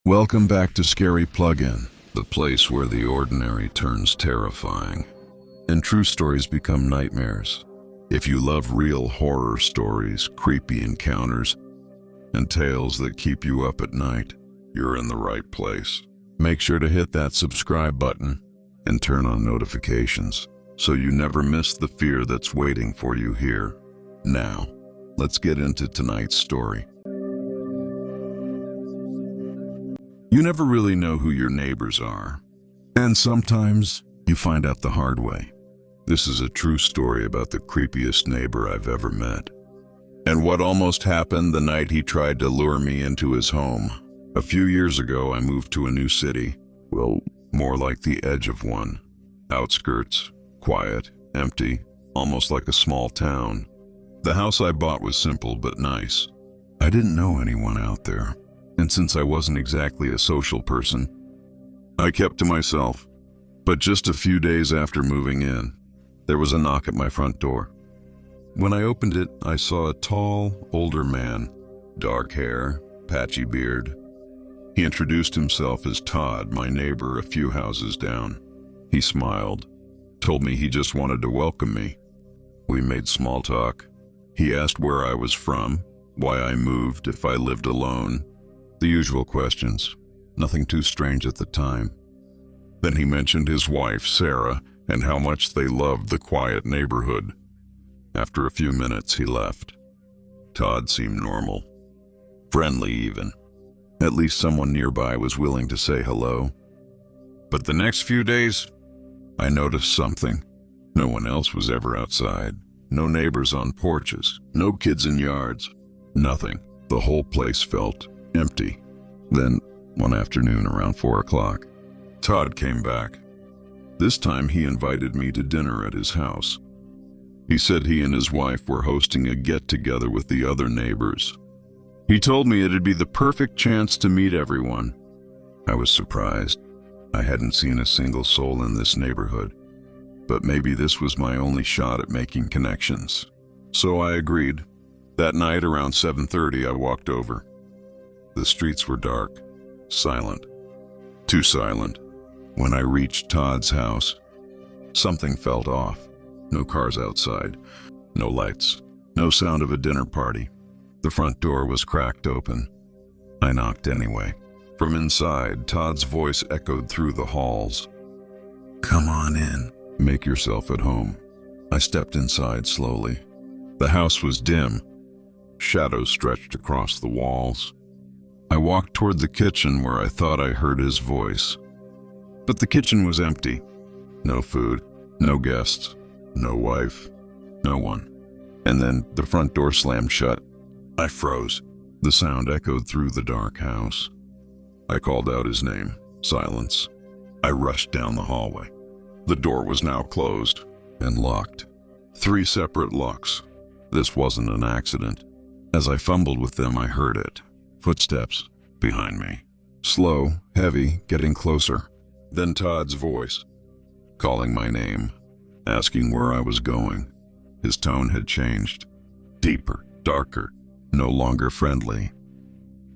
Welcome back to Scary Plug-in, the place where the ordinary turns terrifying and true stories become nightmares. If you love real horror stories, creepy encounters, and tales that keep you up at night, you're in the right place. Make sure to hit that subscribe button and turn on notifications so you never miss the fear that's waiting for you here. Now, let's get into tonight's story. You never really know who your neighbors are, and sometimes you find out the hard way. This is a true story about the creepiest neighbor I've ever met, and what almost happened the night he tried to lure me into his home. A few years ago, I moved to a new city. Well, more like the edge of one. Outskirts, quiet, empty, almost like a small town. The house I bought was simple but nice. I didn't know anyone out there, and since I wasn't exactly a social person, I kept to myself. But just a few days after moving in, there was a knock at my front door. When I opened it, I saw a tall, older man, dark hair, patchy beard. He introduced himself as Todd, my neighbor a few houses down. He smiled, told me he just wanted to welcome me. We made small talk. He asked where I was from, why I moved, if I lived alone. The usual questions, nothing too strange at the time. Then he mentioned his wife, Sarah, and how much they loved the quiet neighborhood. After a few minutes, he left. Todd seemed normal, friendly even. At least someone nearby was willing to say hello. But the next few days, I noticed something. No one else was ever outside. No neighbors on porches. No kids in yards. Nothing. The whole place felt empty. Then, one afternoon around 4 o'clock, Todd came back. This time he invited me to dinner at his house. He said he and his wife were hosting a get-together with the other neighbors. He told me it'd be the perfect chance to meet everyone. I was surprised. I hadn't seen a single soul in this neighborhood, but maybe this was my only shot at making connections. So I agreed. That night around 7:30, I walked over. The streets were dark, silent, too silent. When I reached Todd's house, something felt off. No cars outside, no lights, no sound of a dinner party. The front door was cracked open. I knocked anyway. From inside, Todd's voice echoed through the halls. "Come on in. Make yourself at home." I stepped inside slowly. The house was dim. Shadows stretched across the walls. I walked toward the kitchen where I thought I heard his voice. But the kitchen was empty. No food, no guests, no wife, no one. And then the front door slammed shut. I froze. The sound echoed through the dark house. I called out his name. Silence. I rushed down the hallway. The door was now closed and locked. 3 separate locks. This wasn't an accident. As I fumbled with them, I heard it. Footsteps behind me. Slow, heavy, getting closer. Then Todd's voice, calling my name, asking where I was going. His tone had changed. Deeper, darker, no longer friendly.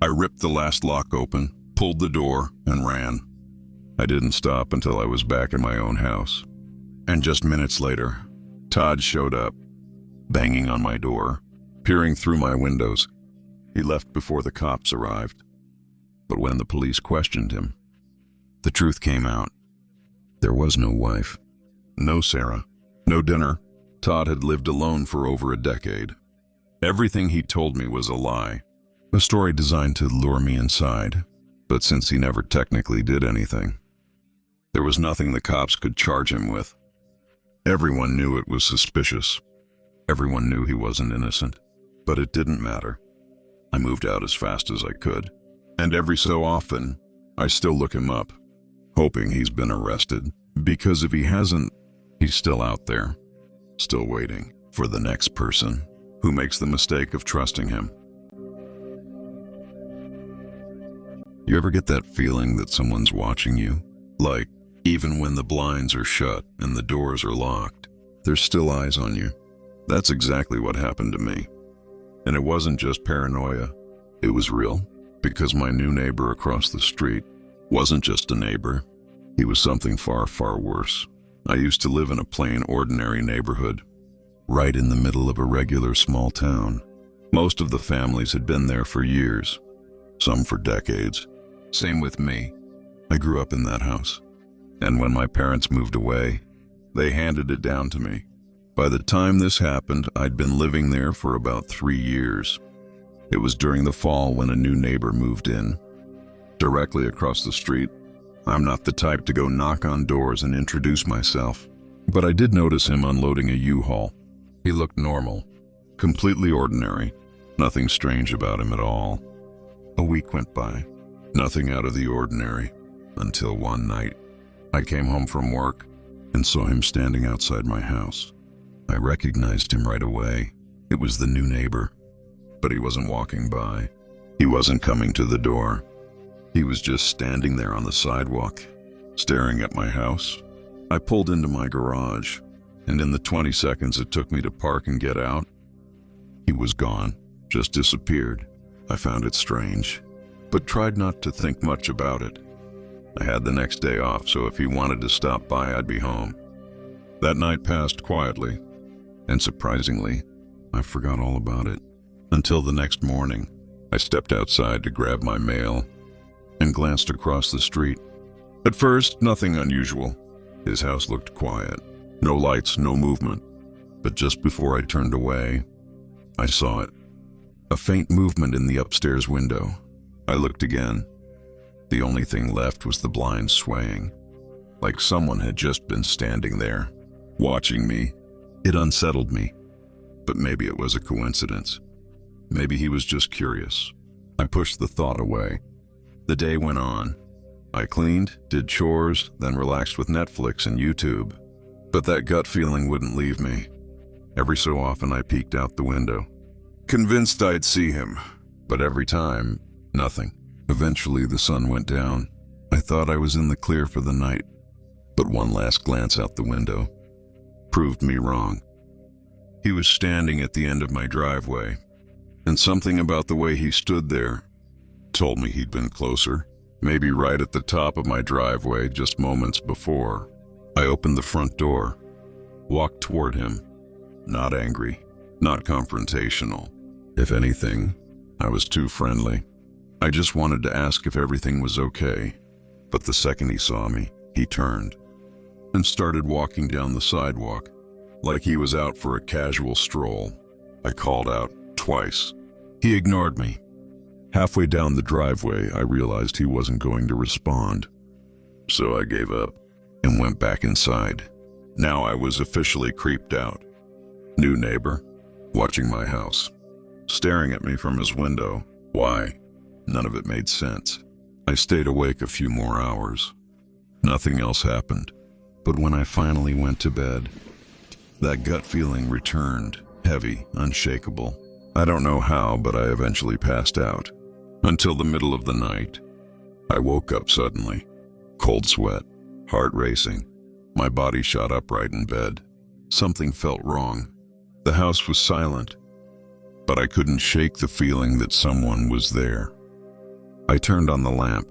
I ripped the last lock open, pulled the door, and ran. I didn't stop until I was back in my own house. And just minutes later, Todd showed up, banging on my door, peering through my windows. He left before the cops arrived. But when the police questioned him, the truth came out. There was no wife, no Sarah, no dinner. Todd had lived alone for over a decade. Everything he told me was a lie, a story designed to lure me inside. But since he never technically did anything, there was nothing the cops could charge him with. Everyone knew it was suspicious. Everyone knew he wasn't innocent. But it didn't matter. I moved out as fast as I could. And every so often, I still look him up, hoping he's been arrested. Because if he hasn't, he's still out there, still waiting for the next person who makes the mistake of trusting him. You ever get that feeling that someone's watching you? Like, even when the blinds are shut and the doors are locked, there's still eyes on you. That's exactly what happened to me. And it wasn't just paranoia. It was real. because my new neighbor across the street wasn't just a neighbor. He was something far, far worse. I used to live in a plain, ordinary neighborhood, right in the middle of a regular small town. Most of the families had been there for years, some for decades. Same with me. I grew up in that house, and when my parents moved away, they handed it down to me. By the time this happened, I'd been living there for about 3 years. It was during the fall when a new neighbor moved in, directly across the street. I'm not the type to go knock on doors and introduce myself, but I did notice him unloading a U-Haul. He looked normal, completely ordinary, nothing strange about him at all. A week went by, nothing out of the ordinary, until one night. I came home from work and saw him standing outside my house. I recognized him right away. It was the new neighbor, but he wasn't walking by. He wasn't coming to the door. He was just standing there on the sidewalk, staring at my house. I pulled into my garage, and in the 20 seconds it took me to park and get out, he was gone, just disappeared. I found it strange, but tried not to think much about it. I had the next day off, so if he wanted to stop by, I'd be home. That night passed quietly, and surprisingly, I forgot all about it. Until the next morning, I stepped outside to grab my mail and glanced across the street. At first, nothing unusual. His house looked quiet. No lights, no movement. But just before I turned away, I saw it. A faint movement in the upstairs window. I looked again. The only thing left was the blinds swaying, like someone had just been standing there, watching me. It unsettled me, but maybe it was a coincidence. Maybe he was just curious. I pushed the thought away. The day went on. I cleaned, did chores, then relaxed with Netflix and YouTube. But that gut feeling wouldn't leave me. Every so often I peeked out the window, convinced I'd see him. But every time, nothing. Eventually the sun went down. I thought I was in the clear for the night. But one last glance out the window proved me wrong. He was standing at the end of my driveway, and something about the way he stood there told me he'd been closer, maybe right at the top of my driveway just moments before. I opened the front door, walked toward him, not angry, not confrontational. If anything, I was too friendly. I just wanted to ask if everything was okay. But the second he saw me, he turned and started walking down the sidewalk like he was out for a casual stroll. I called out twice. He ignored me. Halfway down the driveway, I realized he wasn't going to respond. So I gave up and went back inside. Now I was officially creeped out. New neighbor, watching my house, staring at me from his window. Why? None of it made sense. I stayed awake a few more hours. Nothing else happened. But when I finally went to bed, that gut feeling returned, heavy, unshakable. I don't know how, but I eventually passed out. Until the middle of the night, I woke up suddenly, cold sweat, heart racing. My body shot upright in bed. Something felt wrong. The house was silent, but I couldn't shake the feeling that someone was there. I turned on the lamp,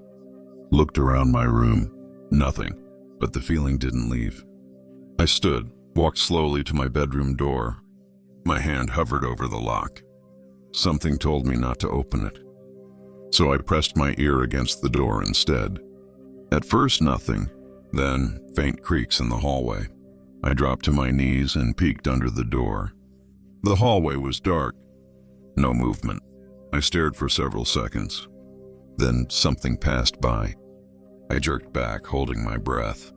looked around my room. Nothing, but the feeling didn't leave. I stood, walked slowly to my bedroom door. My hand hovered over the lock. Something told me not to open it, so I pressed my ear against the door instead. At first, nothing, then faint creaks in the hallway. I dropped to my knees and peeked under the door. The hallway was dark. No movement. I stared for several seconds. Then something passed by. I jerked back, holding my breath.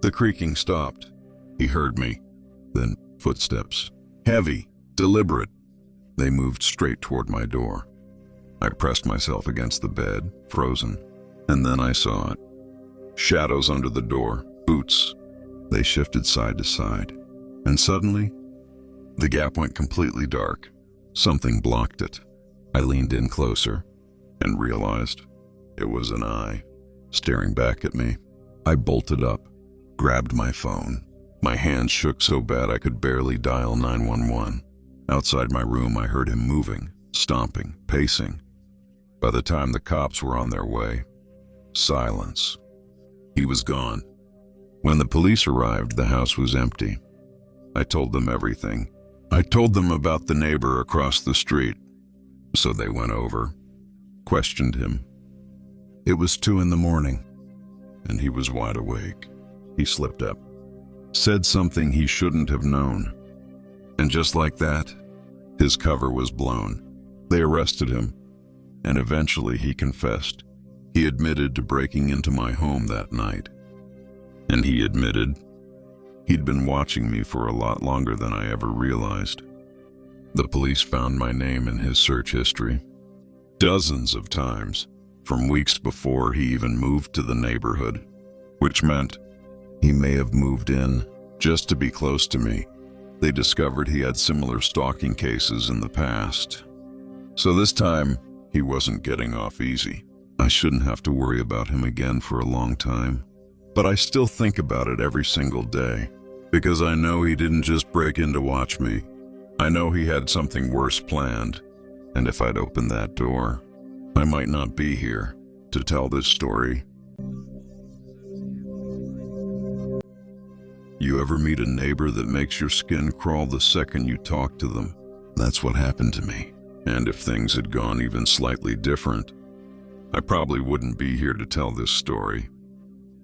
The creaking stopped. He heard me. Then footsteps. Heavy, deliberate. They moved straight toward my door. I pressed myself against the bed, frozen, and then I saw it. Shadows under the door, boots. They shifted side to side, and suddenly, the gap went completely dark. Something blocked it. I leaned in closer and realized it was an eye staring back at me. I bolted up, grabbed my phone. My hands shook so bad I could barely dial 911. Outside my room, I heard him moving, stomping, pacing. By the time the cops were on their way, silence. He was gone. When the police arrived, the house was empty. I told them everything. I told them about the neighbor across the street. So they went over, questioned him. It was 2 a.m, and he was wide awake. He slipped up, said something he shouldn't have known. And just like that, his cover was blown. They arrested him, and eventually he confessed. He admitted to breaking into my home that night. And he admitted he'd been watching me for a lot longer than I ever realized. The police found my name in his search history dozens of times, from weeks before he even moved to the neighborhood, which meant he may have moved in just to be close to me. They discovered he had similar stalking cases in the past. So this time, he wasn't getting off easy. I shouldn't have to worry about him again for a long time. But I still think about it every single day, because I know he didn't just break in to watch me. I know he had something worse planned, and if I'd opened that door, I might not be here to tell this story. You ever meet a neighbor that makes your skin crawl the second you talk to them? That's what happened to me. And if things had gone even slightly different, I probably wouldn't be here to tell this story.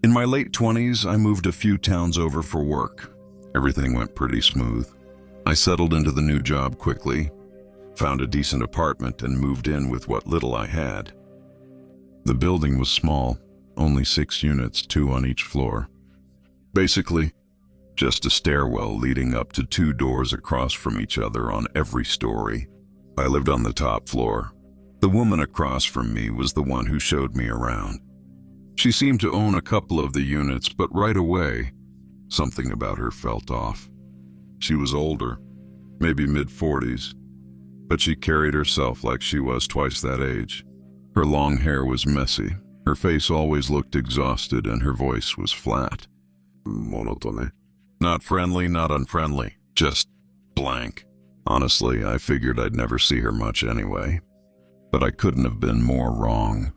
In my late 20s, I moved a few towns over for work. Everything went pretty smooth. I settled into the new job quickly, found a decent apartment, and moved in with what little I had. The building was small, only 6 units, 2 on each floor. Basically, just a stairwell leading up to 2 doors across from each other on every story. I lived on the top floor. The woman across from me was the one who showed me around. She seemed to own a couple of the units, but right away, something about her felt off. She was older, maybe mid-40s, but she carried herself like she was twice that age. Her long hair was messy, her face always looked exhausted, and her voice was flat. Monotone. Not friendly, not unfriendly, just blank. Honestly, I figured I'd never see her much anyway, but I couldn't have been more wrong.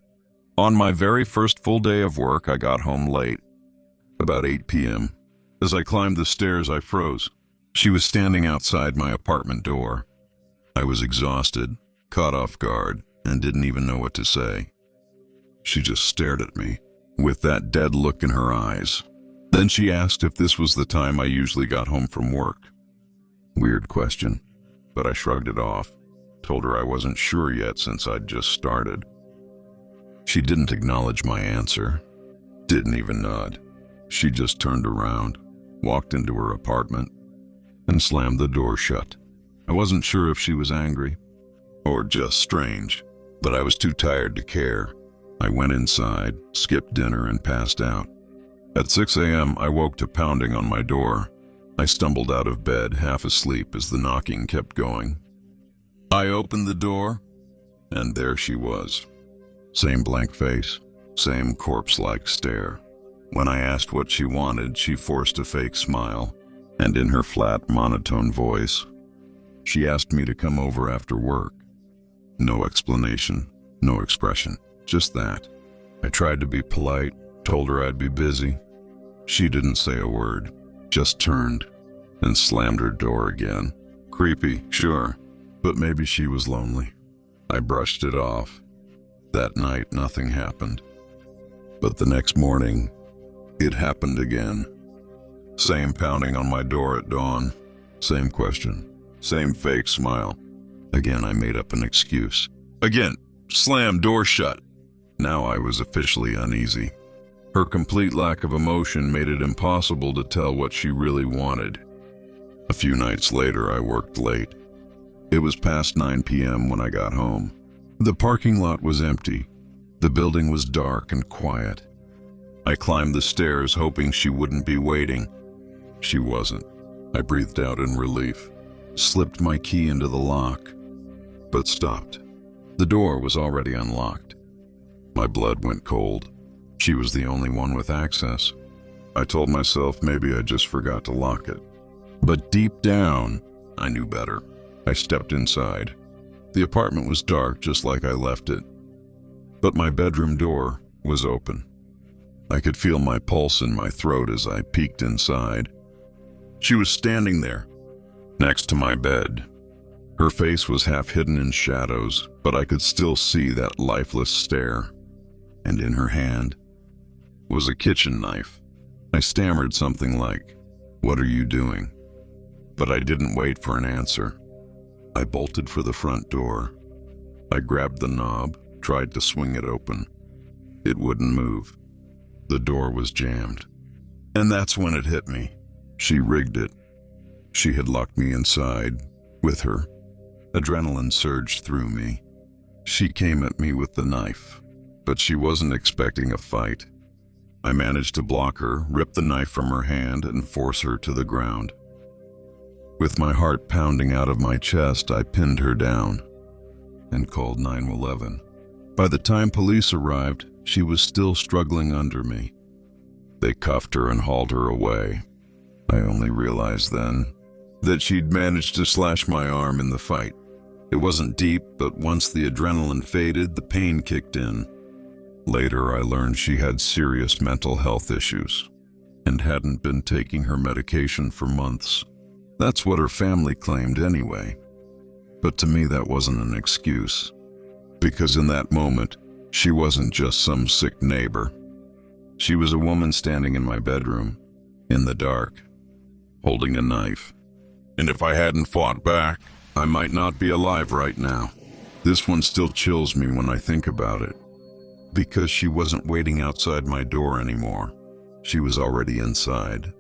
On my very first full day of work, I got home late, about 8 p.m. As I climbed the stairs, I froze. She was standing outside my apartment door. I was exhausted, caught off guard, and didn't even know what to say. She just stared at me, with that dead look in her eyes. Then she asked if this was the time I usually got home from work. Weird question, but I shrugged it off, told her I wasn't sure yet since I'd just started. She didn't acknowledge my answer, didn't even nod. She just turned around, walked into her apartment, and slammed the door shut. I wasn't sure if she was angry or just strange, but I was too tired to care. I went inside, skipped dinner, and passed out. At 6 a.m., I woke to pounding on my door. I stumbled out of bed, half asleep, as the knocking kept going. I opened the door, and there she was. Same blank face, same corpse-like stare. When I asked what she wanted, she forced a fake smile, and in her flat, monotone voice, she asked me to come over after work. No explanation, no expression, just that. I tried to be polite, told her I'd be busy. She didn't say a word, just turned and slammed her door again. Creepy, sure, but maybe she was lonely. I brushed it off. That night, nothing happened. But the next morning, it happened again. Same pounding on my door at dawn, same question, same fake smile. Again, I made up an excuse. Again, slam door shut. Now I was officially uneasy. Her complete lack of emotion made it impossible to tell what she really wanted. A few nights later, I worked late. It was past 9 p.m. when I got home. The parking lot was empty. The building was dark and quiet. I climbed the stairs, hoping she wouldn't be waiting. She wasn't. I breathed out in relief, slipped my key into the lock, but stopped. The door was already unlocked. My blood went cold. She was the only one with access. I told myself maybe I just forgot to lock it. But deep down, I knew better. I stepped inside. The apartment was dark, just like I left it. but my bedroom door was open. I could feel my pulse in my throat as I peeked inside. She was standing there, next to my bed. Her face was half hidden in shadows, but I could still see that lifeless stare. And in her hand was a kitchen knife. I stammered something like, "What are you doing?" But I didn't wait for an answer. I bolted for the front door. I grabbed the knob, tried to swing it open. It wouldn't move. The door was jammed. And that's when it hit me. She rigged it. She had locked me inside with her. Adrenaline surged through me. She came at me with the knife, but she wasn't expecting a fight. I managed to block her, rip the knife from her hand, and force her to the ground. With my heart pounding out of my chest, I pinned her down and called 911. By the time police arrived, she was still struggling under me. They cuffed her and hauled her away. I only realized then that she'd managed to slash my arm in the fight. It wasn't deep, but once the adrenaline faded, the pain kicked in. Later, I learned she had serious mental health issues and hadn't been taking her medication for months. That's what her family claimed anyway. But to me, that wasn't an excuse, because in that moment, she wasn't just some sick neighbor. She was a woman standing in my bedroom, in the dark, holding a knife. And if I hadn't fought back, I might not be alive right now. This one still chills me when I think about it, because she wasn't waiting outside my door anymore. She was already inside.